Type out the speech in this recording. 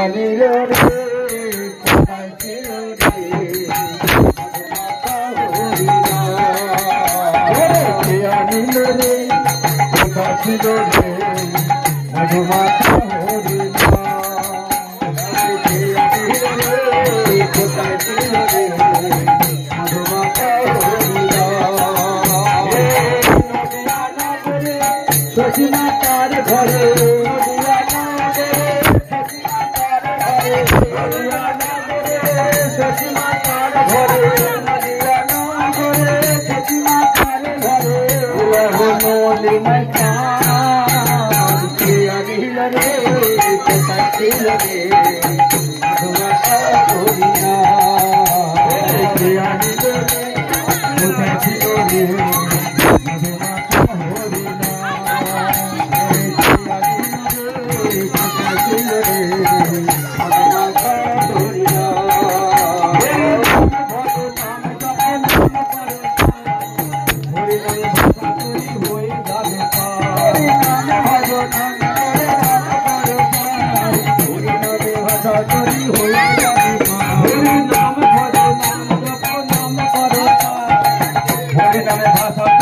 আনিল রে কোথায় ছিল রে কে আনিল রে কোথায় ছিল রে মধুমাতা হরিণা কে আনিল রে কোথায় ছিল রে মধুমাতা হরিণা শশীমাতার ঘরে শশীমাতার ঘরে শশীমাতার ঘরে কে আনিল রে কোথায় ছিল রে মধুমাতা হরিণা কে আনিল রে কোথায় ছিল রে হরি নামে ভাষা